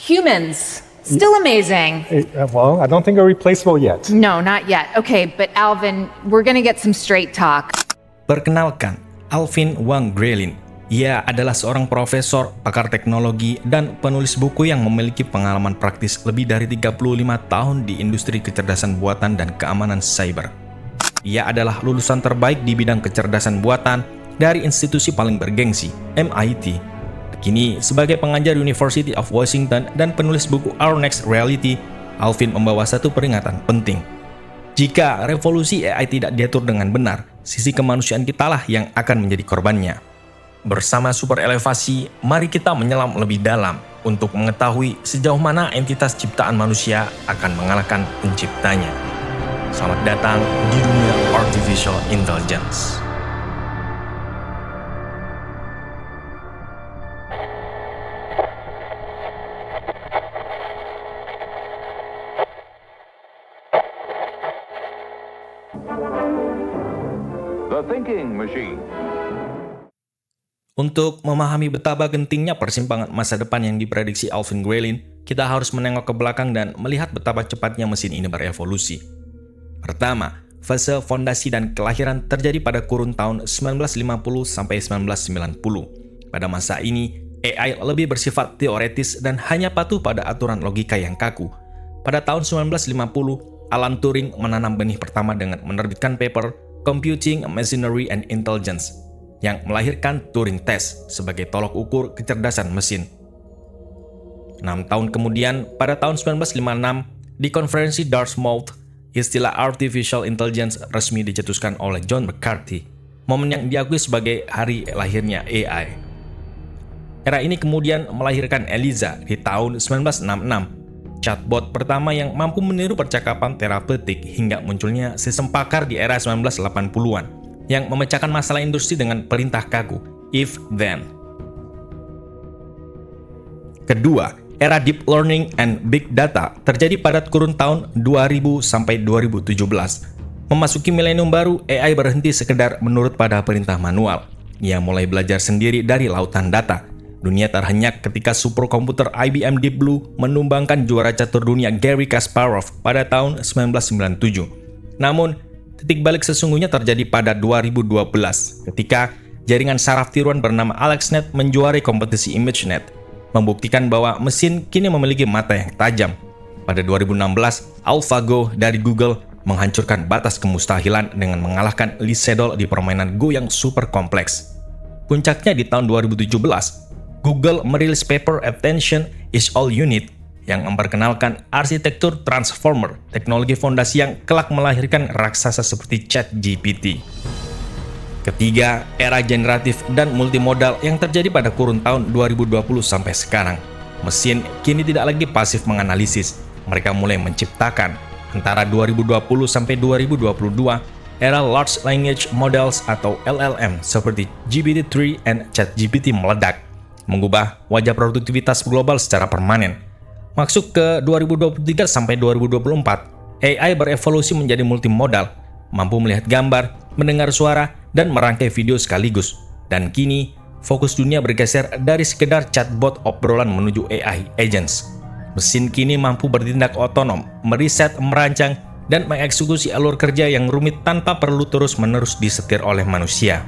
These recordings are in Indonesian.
Humans. Still amazing. Well, I don't think they're replaceable yet. No, not yet. Okay, but Alvin, we're gonna get some straight talk. Perkenalkan, Alvin Wang Grelin. Ia adalah seorang profesor, pakar teknologi, dan penulis buku yang memiliki pengalaman praktis lebih dari 35 tahun di industri kecerdasan buatan dan keamanan cyber. Ia adalah lulusan terbaik di bidang kecerdasan buatan dari institusi paling bergengsi, MIT. Kini, sebagai pengajar University of Washington dan penulis buku Our Next Reality, Alvin membawa satu peringatan penting. Jika revolusi AI tidak diatur dengan benar, sisi kemanusiaan kitalah yang akan menjadi korbannya. Bersama Super Elevasi, mari kita menyelam lebih dalam untuk mengetahui sejauh mana entitas ciptaan manusia akan mengalahkan penciptanya. Selamat datang di dunia Artificial Intelligence. The Thinking Machine. Untuk memahami betapa gentingnya persimpangan masa depan yang diprediksi Alvin Grelin, kita harus menengok ke belakang dan melihat betapa cepatnya mesin ini berevolusi. Pertama, fase fondasi dan kelahiran terjadi pada kurun tahun 1950 sampai 1990. Pada masa ini, AI lebih bersifat teoretis dan hanya patuh pada aturan logika yang kaku. Pada tahun 1950, Alan Turing menanam benih pertama dengan menerbitkan paper Computing Machinery and Intelligence yang melahirkan Turing Test sebagai tolok ukur kecerdasan mesin. 6 tahun kemudian, pada tahun 1956, di konferensi Dartmouth, istilah Artificial Intelligence resmi dicetuskan oleh John McCarthy, momen yang diakui sebagai hari lahirnya AI. Era ini kemudian melahirkan Eliza di tahun 1966, chatbot pertama yang mampu meniru percakapan terapeutik hingga munculnya sistem pakar di era 1980-an yang memecahkan masalah industri dengan perintah kaku, if then. Kedua, era deep learning and big data terjadi pada kurun tahun 2000 sampai 2017. Memasuki milenium baru, AI berhenti sekedar menurut pada perintah manual. Ia mulai belajar sendiri dari lautan data. Dunia terhenyak ketika superkomputer IBM Deep Blue menumbangkan juara catur dunia Garry Kasparov pada tahun 1997. Namun, titik balik sesungguhnya terjadi pada 2012 ketika jaringan saraf tiruan bernama AlexNet menjuarai kompetisi ImageNet, membuktikan bahwa mesin kini memiliki mata yang tajam. Pada 2016, AlphaGo dari Google menghancurkan batas kemustahilan dengan mengalahkan Lee Sedol di permainan Go yang super kompleks. Puncaknya di tahun 2017, Google merilis paper Attention is All You Need yang memperkenalkan arsitektur transformer, teknologi fondasi yang kelak melahirkan raksasa seperti ChatGPT. Ketiga, era generatif dan multimodal yang terjadi pada kurun tahun 2020 sampai sekarang. Mesin kini tidak lagi pasif menganalisis, mereka mulai menciptakan. Antara 2020 sampai 2022, era Large Language Models atau LLM seperti GPT-3 dan ChatGPT meledak, mengubah wajah produktivitas global secara permanen. Masuk ke 2023 sampai 2024, AI berevolusi menjadi multimodal, mampu melihat gambar, mendengar suara, dan merangkai video sekaligus. Dan kini, fokus dunia bergeser dari sekedar chatbot obrolan menuju AI agents. Mesin kini mampu bertindak otonom, meriset, merancang, dan mengeksekusi alur kerja yang rumit tanpa perlu terus-menerus disetir oleh manusia.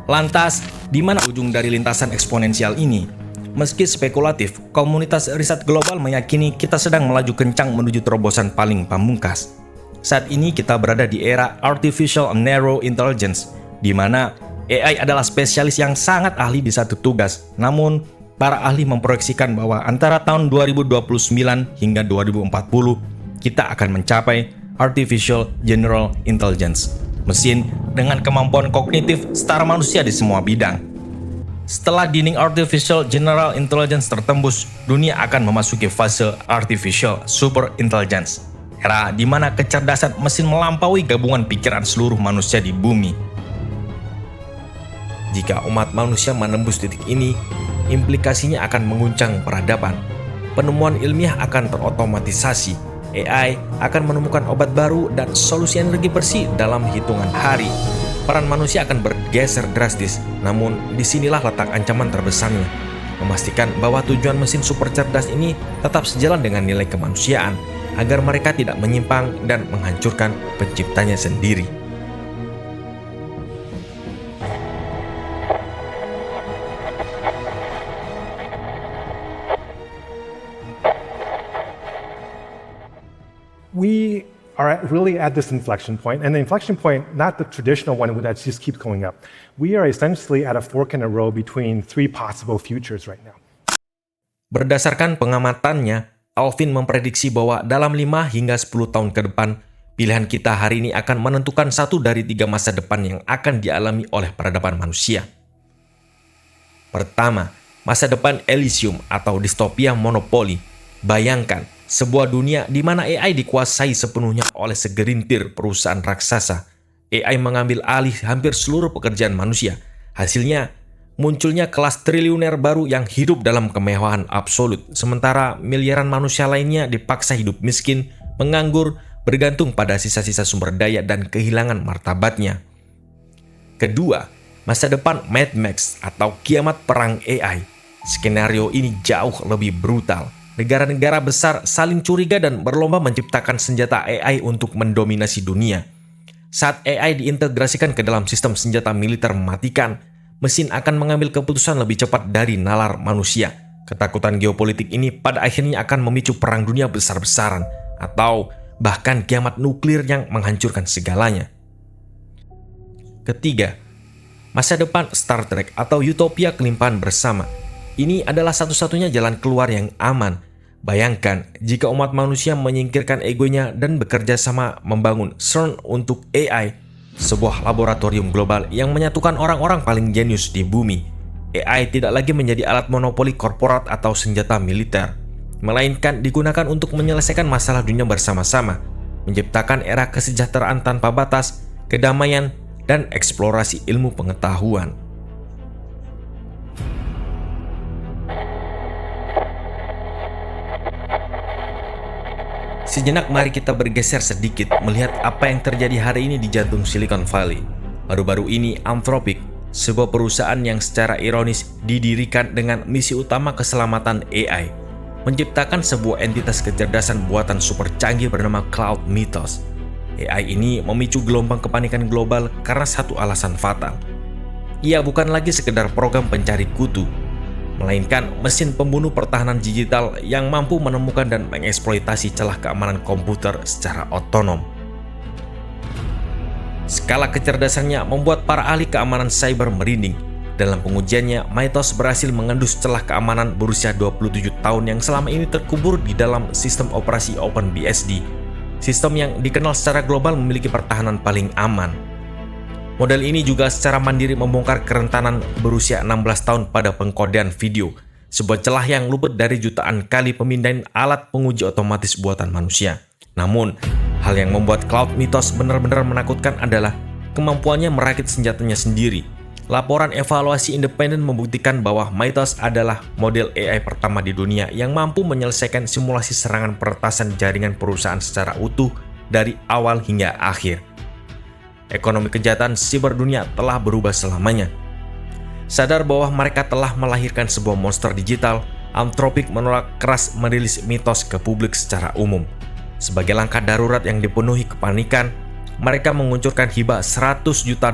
Lantas, di mana ujung dari lintasan eksponensial ini? Meski spekulatif, komunitas riset global meyakini kita sedang melaju kencang menuju terobosan paling pamungkas. Saat ini kita berada di era Artificial Narrow Intelligence, di mana AI adalah spesialis yang sangat ahli di satu tugas. Namun, para ahli memproyeksikan bahwa antara tahun 2029 hingga 2040, kita akan mencapai Artificial General Intelligence, mesin dengan kemampuan kognitif setara manusia di semua bidang. Setelah dinding Artificial General Intelligence tertembus, dunia akan memasuki fase Artificial Super Intelligence, era di mana kecerdasan mesin melampaui gabungan pikiran seluruh manusia di bumi. Jika umat manusia menembus titik ini, implikasinya akan mengguncang peradaban. Penemuan ilmiah akan terotomatisasi, AI akan menemukan obat baru dan solusi energi bersih dalam hitungan hari. Peran manusia akan bergeser drastis, namun disinilah letak ancaman terbesarnya. memastikan bahwa tujuan mesin super cerdas ini tetap sejalan dengan nilai kemanusiaan, agar mereka tidak menyimpang dan menghancurkan penciptanya sendiri. We are really at this inflection point, and the inflection point, not the traditional one that just keeps going up. We are essentially at a fork in the road between three possible futures right now. Berdasarkan pengamatannya, Alvin memprediksi bahwa dalam 5 hingga 10 tahun ke depan, pilihan kita hari ini akan menentukan satu dari 3 masa depan yang akan dialami oleh peradaban manusia. Pertama, masa depan Elysium atau distopia monopoli. Bayangkan, sebuah dunia di mana AI dikuasai sepenuhnya oleh segelintir perusahaan raksasa. AI mengambil alih hampir seluruh pekerjaan manusia. Hasilnya, munculnya kelas triliuner baru yang hidup dalam kemewahan absolut, sementara miliaran manusia lainnya dipaksa hidup miskin, menganggur, bergantung pada sisa-sisa sumber daya dan kehilangan martabatnya. Kedua, masa depan Mad Max atau kiamat perang AI. Skenario ini jauh lebih brutal. Negara-negara besar saling curiga dan berlomba menciptakan senjata AI untuk mendominasi dunia. Saat AI diintegrasikan ke dalam sistem senjata militer mematikan, mesin akan mengambil keputusan lebih cepat dari nalar manusia. Ketakutan geopolitik ini pada akhirnya akan memicu perang dunia besar-besaran atau bahkan kiamat nuklir yang menghancurkan segalanya. Ketiga, masa depan Star Trek atau utopia kelimpahan bersama. Ini adalah satu-satunya jalan keluar yang aman. Bayangkan jika umat manusia menyingkirkan egonya dan bekerja sama membangun CERN untuk AI, sebuah laboratorium global yang menyatukan orang-orang paling jenius di bumi. AI tidak lagi menjadi alat monopoli korporat atau senjata militer, melainkan digunakan untuk menyelesaikan masalah dunia bersama-sama, menciptakan era kesejahteraan tanpa batas, kedamaian, dan eksplorasi ilmu pengetahuan. Sejenak mari kita bergeser sedikit melihat apa yang terjadi hari ini di jantung Silicon Valley. Baru-baru ini Anthropic, sebuah perusahaan yang secara ironis didirikan dengan misi utama keselamatan AI, menciptakan sebuah entitas kecerdasan buatan super canggih bernama Cloud Mythos. AI ini memicu gelombang kepanikan global karena satu alasan fatal. Ia bukan lagi sekedar program pencari kutu, melainkan mesin pembunuh pertahanan digital yang mampu menemukan dan mengeksploitasi celah keamanan komputer secara otonom. Skala kecerdasannya membuat para ahli keamanan cyber merinding. Dalam pengujiannya, Mythos berhasil mengendus celah keamanan berusia 27 tahun yang selama ini terkubur di dalam sistem operasi OpenBSD, sistem yang dikenal secara global memiliki pertahanan paling aman. Model ini juga secara mandiri membongkar kerentanan berusia 16 tahun pada pengkodean video, sebuah celah yang luput dari jutaan kali pemindahan alat penguji otomatis buatan manusia. Namun, hal yang membuat Cloud Mythos benar-benar menakutkan adalah kemampuannya merakit senjatanya sendiri. Laporan evaluasi independen membuktikan bahwa Mythos adalah model AI pertama di dunia yang mampu menyelesaikan simulasi serangan peretasan jaringan perusahaan secara utuh dari awal hingga akhir. Ekonomi kejahatan siber dunia telah berubah selamanya. Sadar bahwa mereka telah melahirkan sebuah monster digital, Anthropic menolak keras merilis Mythos ke publik secara umum. Sebagai langkah darurat yang dipenuhi kepanikan, mereka menguncurkan hibah $100 juta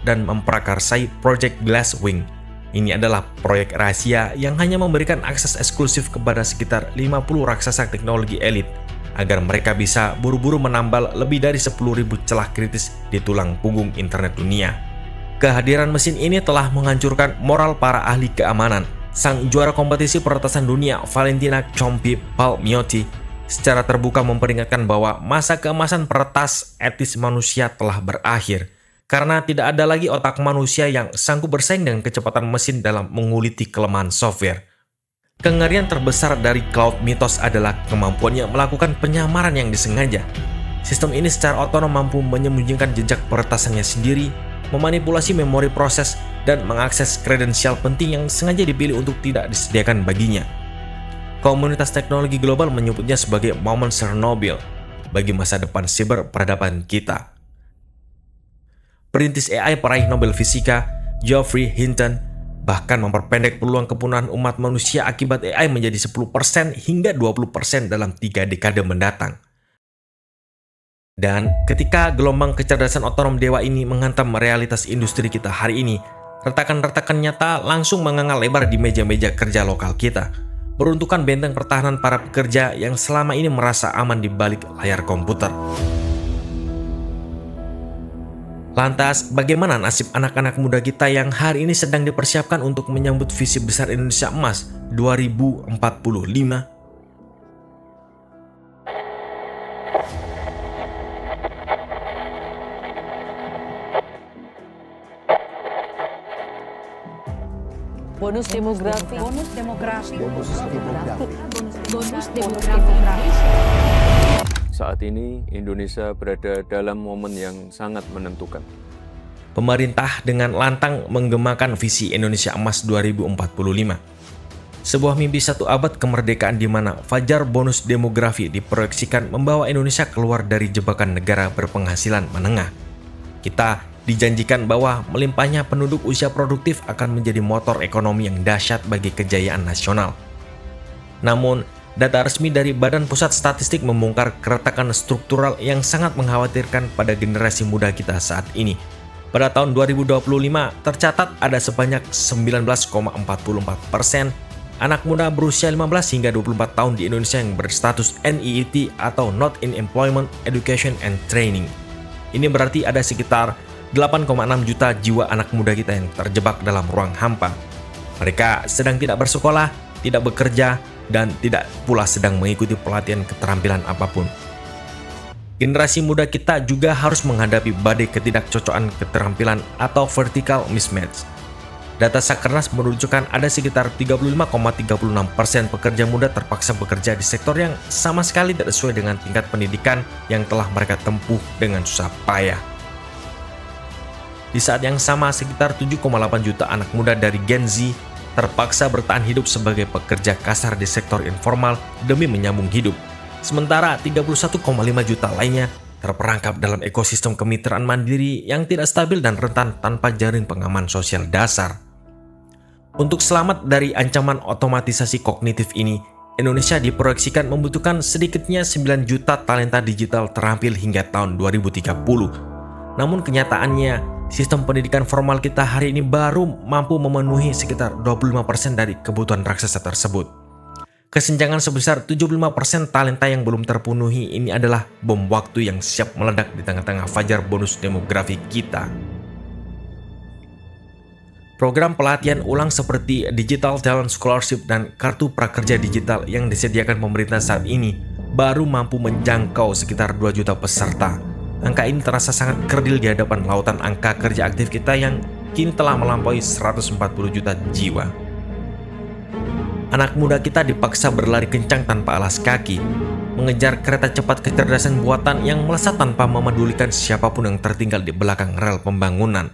dan memprakarsai Project Glasswing. Ini adalah proyek rahasia yang hanya memberikan akses eksklusif kepada sekitar 50 raksasa teknologi elit, agar mereka bisa buru-buru menambal lebih dari 10.000 celah kritis di tulang punggung internet dunia. Kehadiran mesin ini telah menghancurkan moral para ahli keamanan. Sang juara kompetisi peretasan dunia, Valentina Chompi Palmiotti, secara terbuka memperingatkan bahwa masa keemasan peretas etis manusia telah berakhir, karena tidak ada lagi otak manusia yang sanggup bersaing dengan kecepatan mesin dalam menguliti kelemahan software. Kengerian terbesar dari Cloud Mythos adalah kemampuannya melakukan penyamaran yang disengaja. Sistem ini secara otonom mampu menyembunyikan jejak peretasannya sendiri, memanipulasi memori proses, dan mengakses kredensial penting yang sengaja dipilih untuk tidak disediakan baginya. Komunitas teknologi global menyebutnya sebagai momen Chernobyl bagi masa depan siber peradaban kita. Perintis AI peraih Nobel Fisika, Geoffrey Hinton, bahkan memperpendek peluang kepunahan umat manusia akibat AI menjadi 10% hingga 20% dalam 3 dekade mendatang. Dan ketika gelombang kecerdasan otonom dewa ini menghantam realitas industri kita hari ini, retakan-retakan nyata langsung mengangal lebar di meja-meja kerja lokal kita, meruntuhkan benteng pertahanan para pekerja yang selama ini merasa aman di balik layar komputer. Lantas, bagaimana nasib anak-anak muda kita yang hari ini sedang dipersiapkan untuk menyambut visi besar Indonesia Emas 2045? Bonus demografi. Saat ini Indonesia berada dalam momen yang sangat menentukan. Pemerintah dengan lantang menggemakan visi Indonesia Emas 2045. Sebuah mimpi satu abad kemerdekaan di mana fajar bonus demografi diproyeksikan membawa Indonesia keluar dari jebakan negara berpenghasilan menengah. Kita dijanjikan bahwa melimpahnya penduduk usia produktif akan menjadi motor ekonomi yang dahsyat bagi kejayaan nasional. Namun, data resmi dari Badan Pusat Statistik membongkar keretakan struktural yang sangat mengkhawatirkan pada generasi muda kita saat ini. Pada tahun 2025, tercatat ada sebanyak 19,44% anak muda berusia 15 hingga 24 tahun di Indonesia yang berstatus NEET atau Not in Employment, Education, and Training. Ini berarti ada sekitar 8,6 juta jiwa anak muda kita yang terjebak dalam ruang hampa. Mereka sedang tidak bersekolah, tidak bekerja, dan tidak pula sedang mengikuti pelatihan keterampilan apapun. Generasi muda kita juga harus menghadapi badai ketidakcocokan keterampilan atau vertical mismatch. Data Sakernas menunjukkan ada sekitar 35,36% pekerja muda terpaksa bekerja di sektor yang sama sekali tidak sesuai dengan tingkat pendidikan yang telah mereka tempuh dengan susah payah. Di saat yang sama, sekitar 7,8 juta anak muda dari Gen Z terpaksa bertahan hidup sebagai pekerja kasar di sektor informal demi menyambung hidup. Sementara 31,5 juta lainnya terperangkap dalam ekosistem kemitraan mandiri yang tidak stabil dan rentan tanpa jaring pengaman sosial dasar. Untuk selamat dari ancaman otomatisasi kognitif ini, Indonesia diproyeksikan membutuhkan sedikitnya 9 juta talenta digital terampil hingga tahun 2030. Namun kenyataannya, sistem pendidikan formal kita hari ini baru mampu memenuhi sekitar 25% dari kebutuhan raksasa tersebut. Kesenjangan sebesar 75% talenta yang belum terpenuhi ini adalah bom waktu yang siap meledak di tengah-tengah fajar bonus demografi kita. Program pelatihan ulang seperti Digital Talent Scholarship dan Kartu Prakerja Digital yang disediakan pemerintah saat ini baru mampu menjangkau sekitar 2 juta peserta. Angka ini terasa sangat kerdil di hadapan lautan angka kerja aktif kita yang kini telah melampaui 140 juta jiwa. Anak muda kita dipaksa berlari kencang tanpa alas kaki, mengejar kereta cepat kecerdasan buatan yang melesat tanpa memedulikan siapapun yang tertinggal di belakang rel pembangunan.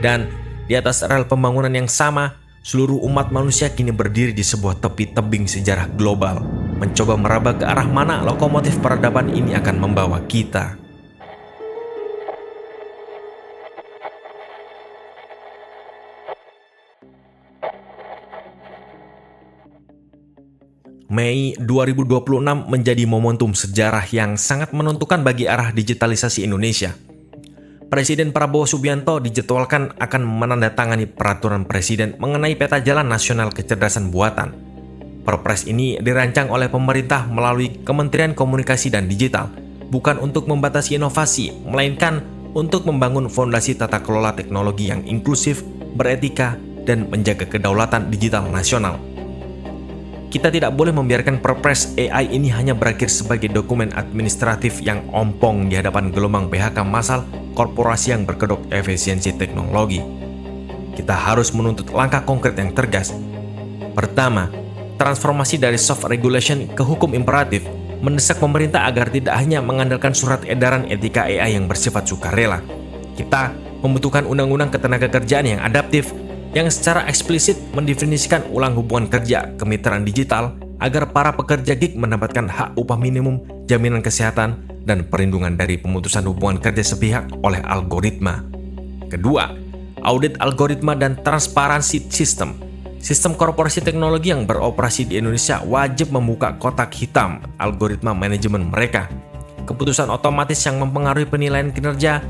Dan di atas rel pembangunan yang sama, seluruh umat manusia kini berdiri di sebuah tepi tebing sejarah global, mencoba meraba ke arah mana lokomotif peradaban ini akan membawa kita. Mei 2026 menjadi momentum sejarah yang sangat menentukan bagi arah digitalisasi Indonesia. Presiden Prabowo Subianto dijadwalkan akan menandatangani peraturan presiden mengenai peta jalan nasional kecerdasan buatan. Perpres ini dirancang oleh pemerintah melalui Kementerian Komunikasi dan Digital, bukan untuk membatasi inovasi, melainkan untuk membangun fondasi tata kelola teknologi yang inklusif, beretika, dan menjaga kedaulatan digital nasional. Kita tidak boleh membiarkan Perpres AI ini hanya berakhir sebagai dokumen administratif yang ompong di hadapan gelombang PHK massal korporasi yang berkedok efisiensi teknologi. Kita harus menuntut langkah konkret yang tegas. Pertama, transformasi dari soft regulation ke hukum imperatif mendesak pemerintah agar tidak hanya mengandalkan surat edaran etika AI yang bersifat sukarela. Kita membutuhkan undang-undang ketenagakerjaan yang adaptif, yang secara eksplisit mendefinisikan ulang hubungan kerja kemitraan digital agar para pekerja gig mendapatkan hak upah minimum, jaminan kesehatan, dan perlindungan dari pemutusan hubungan kerja sepihak oleh algoritma. Kedua, audit algoritma dan transparansi sistem. Sistem korporasi teknologi yang beroperasi di Indonesia wajib membuka kotak hitam algoritma manajemen mereka. Keputusan otomatis yang mempengaruhi penilaian kinerja,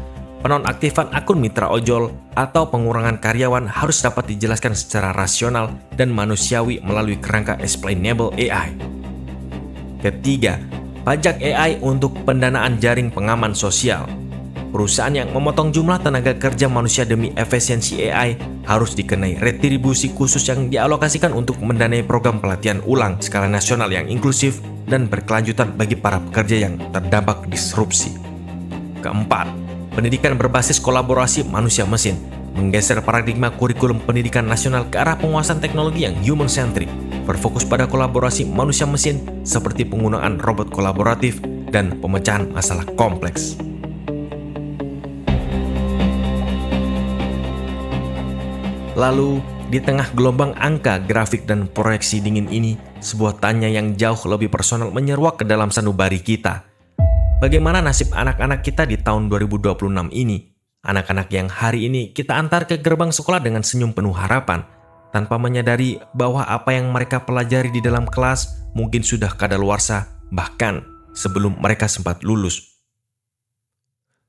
penonaktifan akun mitra ojol, atau pengurangan karyawan harus dapat dijelaskan secara rasional dan manusiawi melalui kerangka explainable AI. Ketiga, pajak AI untuk pendanaan jaring pengaman sosial. Perusahaan yang memotong jumlah tenaga kerja manusia demi efisiensi AI harus dikenai retribusi khusus yang dialokasikan untuk mendanai program pelatihan ulang skala nasional yang inklusif dan berkelanjutan bagi para pekerja yang terdampak disrupsi. Keempat, pendidikan berbasis kolaborasi manusia-mesin, menggeser paradigma kurikulum pendidikan nasional ke arah penguasaan teknologi yang human-centric, berfokus pada kolaborasi manusia-mesin seperti penggunaan robot kolaboratif dan pemecahan masalah kompleks. Lalu, di tengah gelombang angka, grafik, dan proyeksi dingin ini, sebuah tanya yang jauh lebih personal menyeruak ke dalam sanubari kita. Bagaimana nasib anak-anak kita di tahun 2026 ini? Anak-anak yang hari ini kita antar ke gerbang sekolah dengan senyum penuh harapan, tanpa menyadari bahwa apa yang mereka pelajari di dalam kelas mungkin sudah kadaluarsa, bahkan sebelum mereka sempat lulus.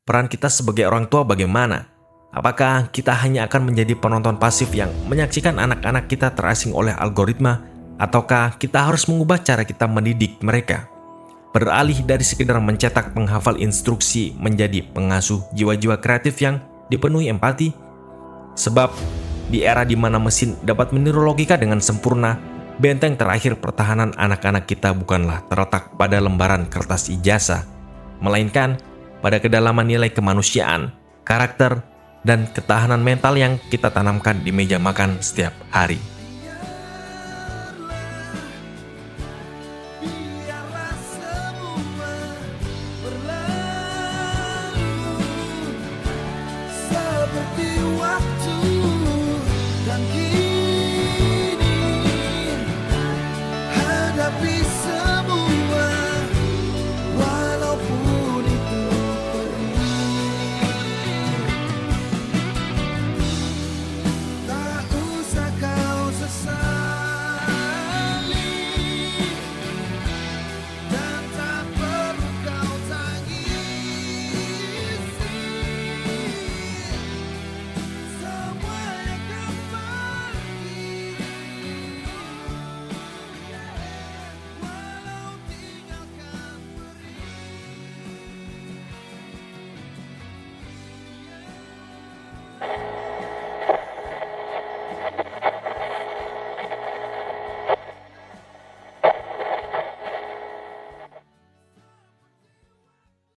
Peran kita sebagai orang tua bagaimana? Apakah kita hanya akan menjadi penonton pasif yang menyaksikan anak-anak kita terasing oleh algoritma, ataukah kita harus mengubah cara kita mendidik mereka? Beralih dari sekedar mencetak penghafal instruksi menjadi pengasuh jiwa-jiwa kreatif yang dipenuhi empati? Sebab, di era di mana mesin dapat meniru logika dengan sempurna, benteng terakhir pertahanan anak-anak kita bukanlah terletak pada lembaran kertas ijazah, melainkan pada kedalaman nilai kemanusiaan, karakter, dan ketahanan mental yang kita tanamkan di meja makan setiap hari. Biarlah semua berlalu seperti waktu dan kini hadapi